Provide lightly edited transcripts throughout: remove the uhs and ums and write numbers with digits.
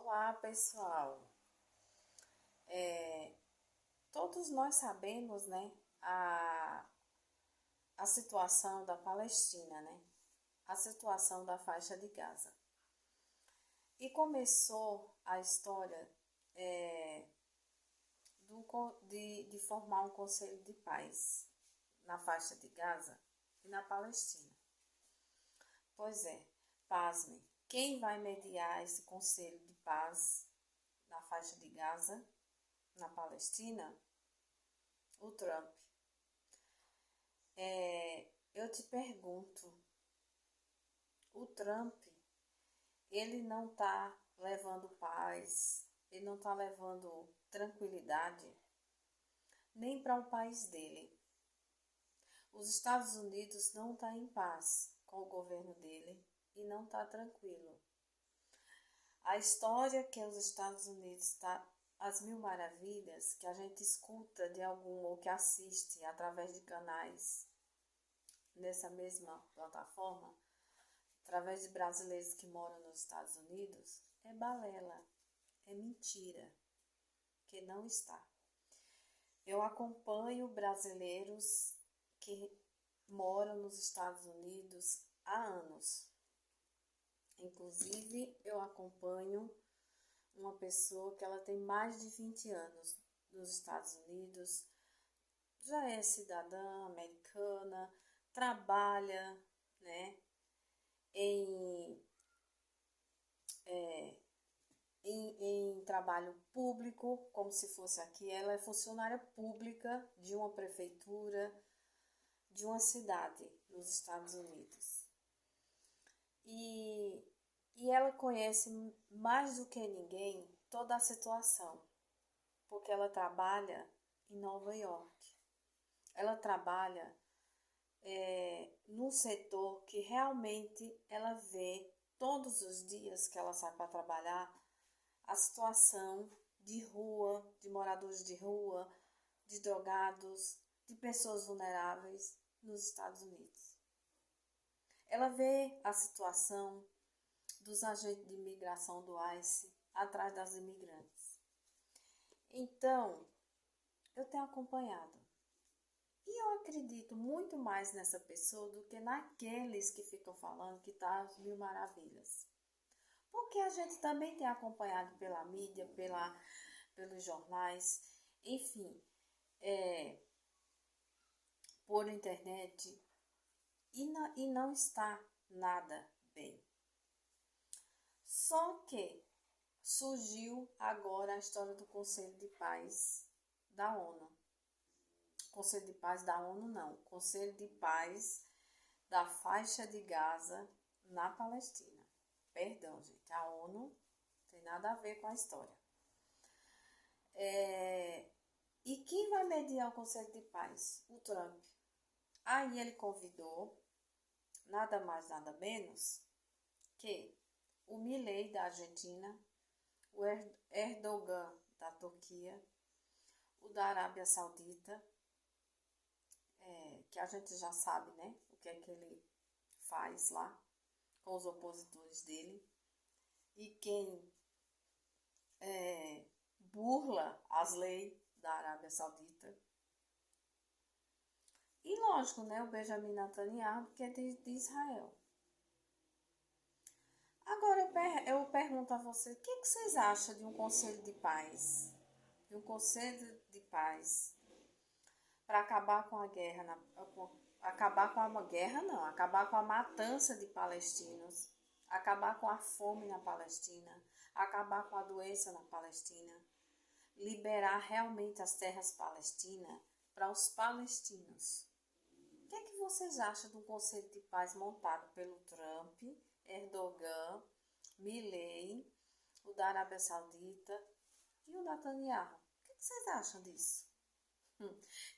Olá, pessoal. Todos nós sabemos, né, a situação da Palestina, né, a situação da faixa de Gaza. E começou a história de formar um conselho de paz na faixa de Gaza e na Palestina. Pois é, pasmem, quem vai mediar esse conselho de paz na faixa de Gaza, na Palestina? O Trump. Eu te pergunto, o Trump, ele não está levando paz, ele não está levando tranquilidade nem para o país dele. Os Estados Unidos não estão em paz com o governo dele e não está tranquilo. A história que os Estados Unidos está as mil maravilhas que a gente escuta de algum ou que assiste através de canais nessa mesma plataforma, através de brasileiros que moram nos Estados Unidos, é balela, é mentira, que não está. Eu acompanho brasileiros que moram nos Estados Unidos há anos. Inclusive, eu acompanho uma pessoa que ela tem mais de 20 anos nos Estados Unidos, já é cidadã americana, trabalha, né, em, em trabalho público, como se fosse aqui. Ela é funcionária pública de uma prefeitura de uma cidade nos Estados Unidos. E ela conhece mais do que ninguém toda a situação, porque ela trabalha em Nova York. Ela trabalha num setor que realmente ela vê todos os dias que ela sai para trabalhar a situação de rua, de moradores de rua, de drogados, de pessoas vulneráveis nos Estados Unidos. Ela vê a situação dos agentes de imigração do ICE atrás das imigrantes. Então, eu tenho acompanhado. E eu acredito muito mais nessa pessoa do que naqueles que ficam falando que tá às mil maravilhas. Porque a gente também tem acompanhado pela mídia, pelos jornais, enfim, por internet, e não está nada bem. Só que surgiu agora a história do Conselho de Paz da ONU. Conselho de Paz da ONU não, Conselho de Paz da faixa de Gaza na Palestina. Perdão, gente, a ONU tem nada a ver com a história. E quem vai mediar o Conselho de Paz? O Trump. Aí ele convidou, nada mais, nada menos, que o Milei da Argentina, o Erdogan da Turquia, o da Arábia Saudita, que a gente já sabe, né, o que é que ele faz lá com os opositores dele, e quem burla as leis da Arábia Saudita. E lógico, né, o Benjamin Netanyahu, que é de Israel. Agora eu pergunto a você, o que vocês acham de um conselho de paz? De um conselho de paz para acabar com a guerra, acabar com a guerra não, acabar com a matança de palestinos, acabar com a fome na Palestina, acabar com a doença na Palestina, liberar realmente as terras palestinas para os palestinos. O que é que vocês acham do conselho de paz montado pelo Trump, Erdogan, Milei, o da Arábia Saudita e o Netanyahu? O que vocês acham disso?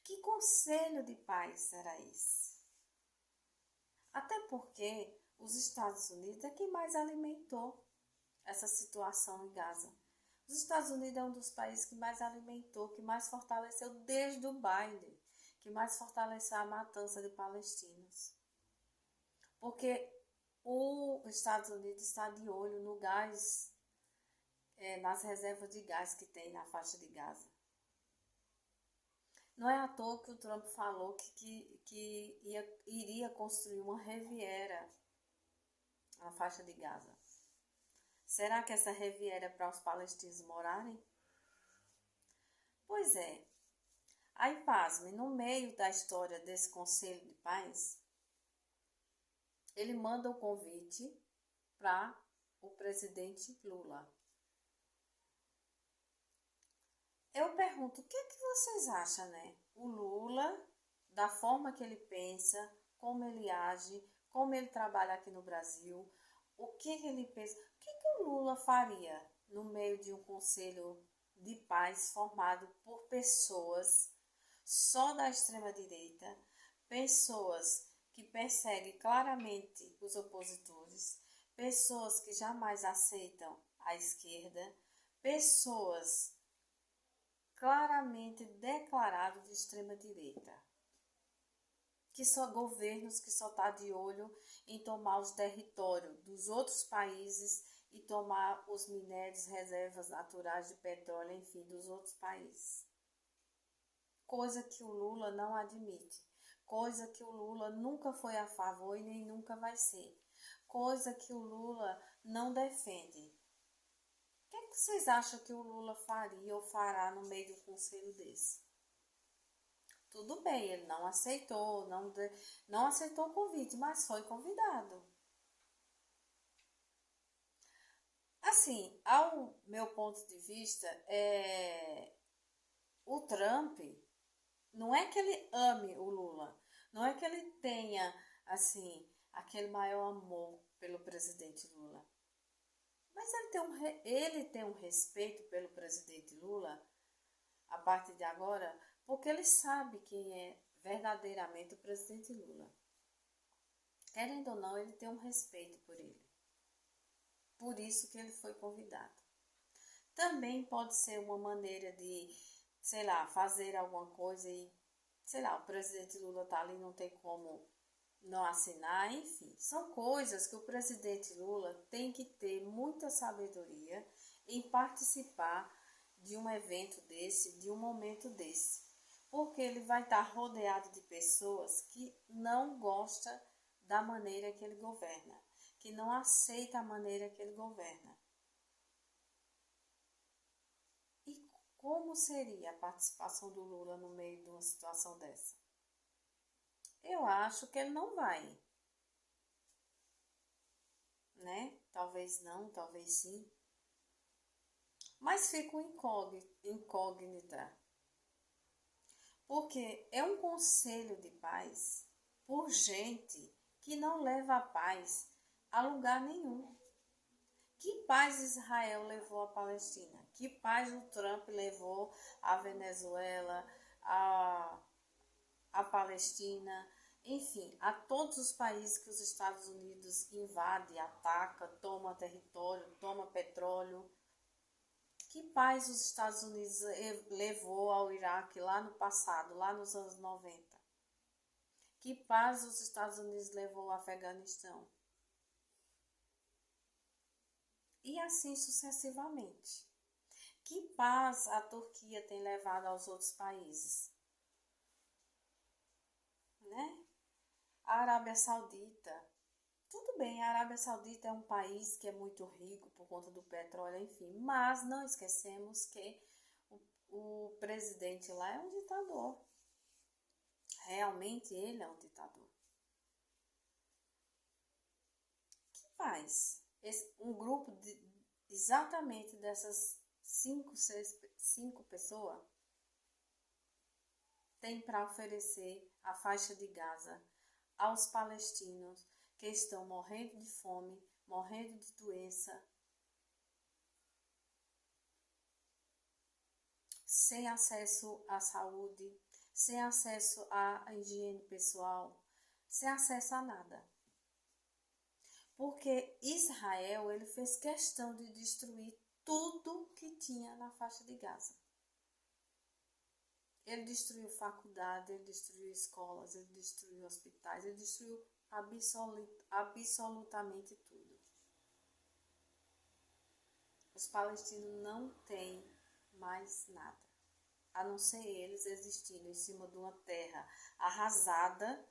Que conselho de paz será esse? Até porque os Estados Unidos é quem mais alimentou essa situação em Gaza. Os Estados Unidos é um dos países que mais alimentou, que mais fortaleceu desde o Biden, que mais fortaleceu a matança de palestinos. Porque os Estados Unidos está de olho no gás nas reservas de gás que tem na faixa de Gaza. Não é à toa que o Trump falou que iria construir uma Riviera na faixa de Gaza. Será que essa Riviera é para os palestinos morarem? Pois é. Aí, pasme, no meio da história desse Conselho de Paz, ele manda o convite para o presidente Lula. Eu pergunto, o que vocês acham, né? O Lula, da forma que ele pensa, como ele age, como ele trabalha aqui no Brasil, o que ele pensa, o que o Lula faria no meio de um conselho de paz formado por pessoas só da extrema-direita, pessoas que perseguem claramente os opositores, pessoas que jamais aceitam a esquerda, pessoas claramente declarados de extrema-direita, que são governos que só estão de olho em tomar os territórios dos outros países e tomar os minérios, reservas naturais de petróleo, enfim, dos outros países. Coisa que o Lula não admite, coisa que o Lula nunca foi a favor e nem nunca vai ser, coisa que o Lula não defende. O que vocês acham que o Lula faria ou fará no meio de um conselho desse? Tudo bem, ele não aceitou, não aceitou o convite, mas foi convidado. Assim, ao meu ponto de vista, o Trump, não é que ele ame o Lula, não é que ele tenha, assim, aquele maior amor pelo presidente Lula. Mas ele tem um respeito pelo presidente Lula, a partir de agora, porque ele sabe quem é verdadeiramente o presidente Lula. Querendo ou não, ele tem um respeito por ele. Por isso que ele foi convidado. Também pode ser uma maneira de, sei lá, fazer alguma coisa e, sei lá, o presidente Lula tá ali, não tem como não assinar, enfim. São coisas que o presidente Lula tem que ter muita sabedoria em participar de um evento desse, de um momento desse. Porque ele vai estar rodeado de pessoas que não gostam da maneira que ele governa, que não aceita a maneira que ele governa. E como seria a participação do Lula no meio de uma situação dessa? Eu acho que ele não vai, né? Talvez não, talvez sim. Mas fica incógnita. Porque é um conselho de paz por gente que não leva a paz a lugar nenhum. Que paz Israel levou à Palestina? Que paz o Trump levou à Venezuela, à Palestina, enfim, a todos os países que os Estados Unidos invade, ataca, toma território, toma petróleo? Que paz os Estados Unidos levou ao Iraque lá no passado, lá nos anos 90? Que paz os Estados Unidos levou ao Afeganistão? E assim sucessivamente. Que paz a Turquia tem levado aos outros países? Né? A Arábia Saudita. Tudo bem, a Arábia Saudita é um país que é muito rico por conta do petróleo, enfim, mas não esquecemos que o presidente lá é um ditador. Realmente ele é um ditador. Que faz um grupo exatamente dessas cinco pessoas tem para oferecer a faixa de Gaza aos palestinos que estão morrendo de fome, morrendo de doença, sem acesso à saúde, sem acesso à higiene pessoal, sem acesso a nada. Porque Israel, ele fez questão de destruir tudo que tinha na faixa de Gaza. Ele destruiu faculdade, ele destruiu escolas, ele destruiu hospitais, ele destruiu absolutamente tudo. Os palestinos não têm mais nada, a não ser eles existindo em cima de uma terra arrasada,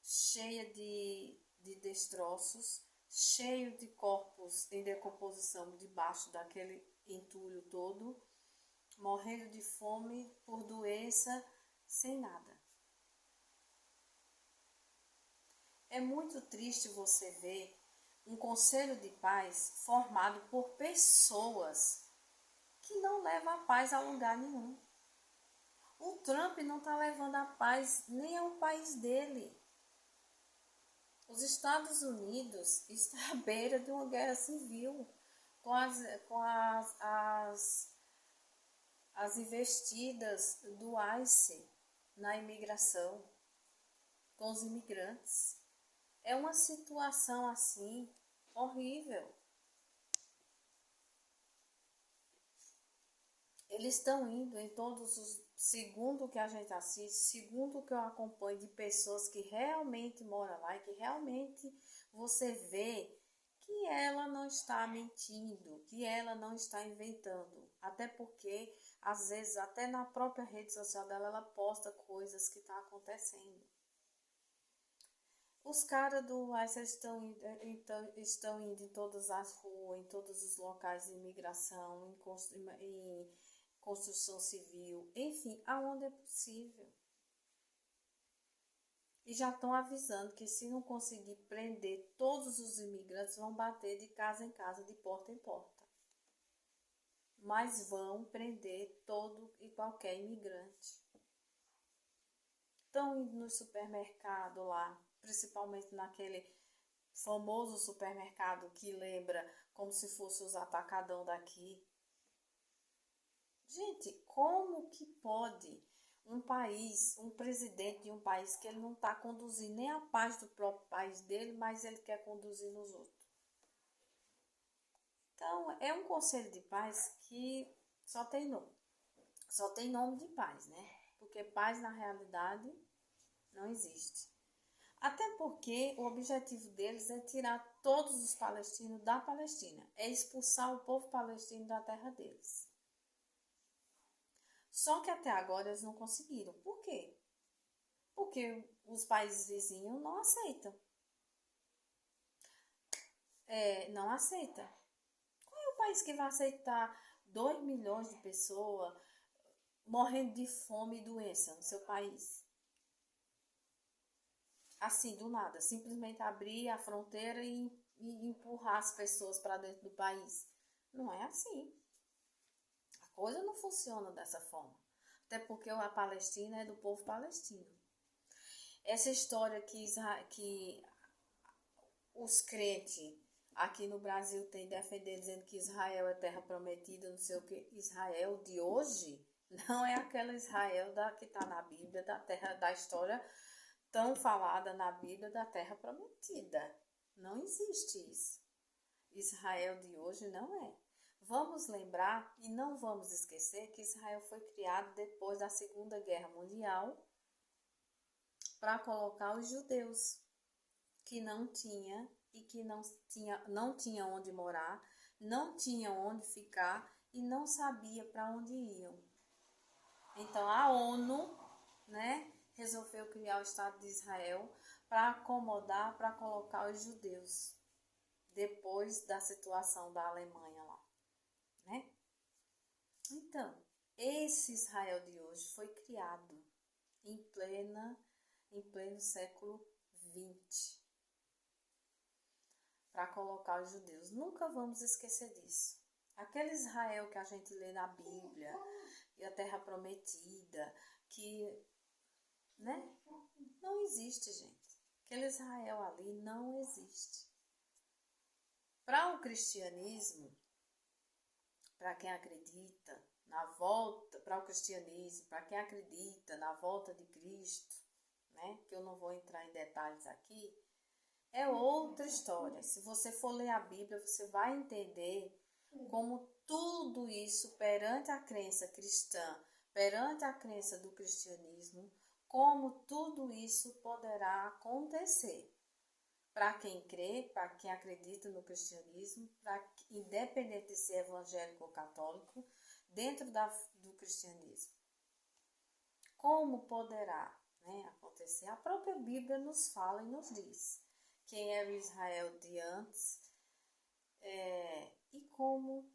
cheia de destroços, cheio de corpos em decomposição debaixo daquele entulho todo, morrendo de fome, por doença, sem nada. É muito triste você ver um conselho de paz formado por pessoas que não levam a paz a lugar nenhum. O Trump não está levando a paz nem ao país dele. Os Estados Unidos estão à beira de uma guerra civil com as investidas do ICE na imigração, com os imigrantes. É uma situação assim horrível. Eles estão indo em todos os, segundo o que a gente assiste, segundo o que eu acompanho de pessoas que realmente moram lá e que realmente você vê que ela não está mentindo, que ela não está inventando. Até porque, às vezes, até na própria rede social dela, ela posta coisas que estão acontecendo. Os caras do ICE estão indo em todas as ruas, em todos os locais de imigração, em construção civil, enfim, aonde é possível. E já estão avisando que se não conseguir prender todos os imigrantes, vão bater de casa em casa, de porta em porta. Mas vão prender todo e qualquer imigrante. Estão indo no supermercado lá, principalmente naquele famoso supermercado que lembra como se fosse os atacadão daqui. Gente, como que pode um país, um presidente de um país que ele não está conduzindo nem a paz do próprio país dele, mas ele quer conduzir nos outros? Então, é um conselho de paz que só tem nome. Só tem nome de paz, né? Porque paz na realidade não existe. Até porque o objetivo deles é tirar todos os palestinos da Palestina, é expulsar o povo palestino da terra deles. Só que até agora eles não conseguiram. Por quê? Porque os países vizinhos não aceitam. Não aceita. Qual é o país que vai aceitar 2 milhões de pessoas morrendo de fome e doença no seu país? Assim, do nada, simplesmente abrir a fronteira e empurrar as pessoas para dentro do país. Não é assim. A coisa não funciona dessa forma. Até porque a Palestina é do povo palestino. Essa história que os crentes aqui no Brasil têm defender dizendo que Israel é terra prometida, não sei o que. Israel de hoje não é aquela Israel que está na Bíblia, da terra da história tão falada na Bíblia da terra prometida. Não existe isso. Israel de hoje não é. Vamos lembrar e não vamos esquecer que Israel foi criado depois da Segunda Guerra Mundial para colocar os judeus que não tinha e que não tinha onde morar, não tinha onde ficar e não sabia para onde iam. Então a ONU, né, resolveu criar o Estado de Israel para acomodar, para colocar os judeus depois da situação da Alemanha lá, né? Então, esse Israel de hoje foi criado em pleno século XX para colocar os judeus. Nunca vamos esquecer disso. Aquele Israel que a gente lê na Bíblia, e a terra prometida, que, né? Não existe, gente. Aquele Israel ali não existe. Para o cristianismo, para quem acredita na volta, para o cristianismo, para quem acredita na volta de Cristo, né? Que eu não vou entrar em detalhes aqui, é outra história. Se você for ler a Bíblia, você vai entender como tudo isso perante a crença cristã, perante a crença do cristianismo, como tudo isso poderá acontecer. para quem crê, para quem acredita no cristianismo, independente de ser evangélico ou católico, dentro do cristianismo. Como poderá, né, acontecer? A própria Bíblia nos fala e nos diz quem era o Israel de antes e como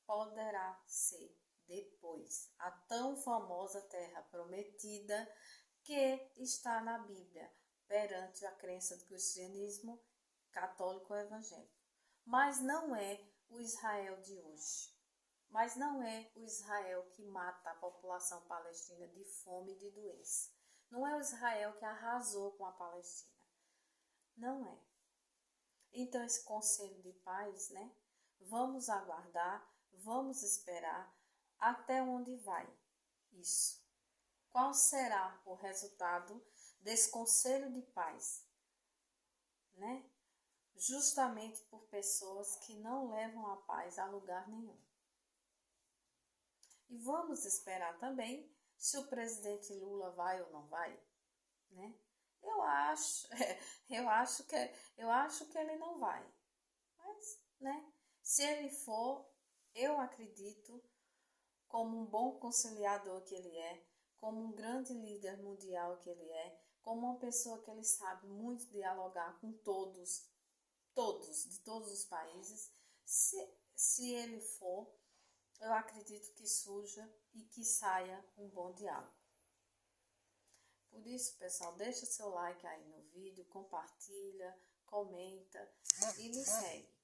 poderá ser depois. A tão famosa terra prometida que está na Bíblia, perante a crença do cristianismo católico ou evangélico. Mas não é o Israel de hoje. Mas não é o Israel que mata a população palestina de fome e de doença. Não é o Israel que arrasou com a Palestina. Não é. Então, esse conselho de paz, né? Vamos aguardar, vamos esperar até onde vai isso. Qual será o resultado desse conselho de paz, né? Justamente por pessoas que não levam a paz a lugar nenhum. E vamos esperar também se o presidente Lula vai ou não vai, né? Eu acho que ele não vai. Mas, né? Se ele for, eu acredito, como um bom conciliador que ele é, como um grande líder mundial que ele é, como uma pessoa que ele sabe muito dialogar com todos, de todos os países, se ele for, eu acredito que surja e que saia um bom diálogo. Por isso, pessoal, deixa seu like aí no vídeo, compartilha, comenta e me segue.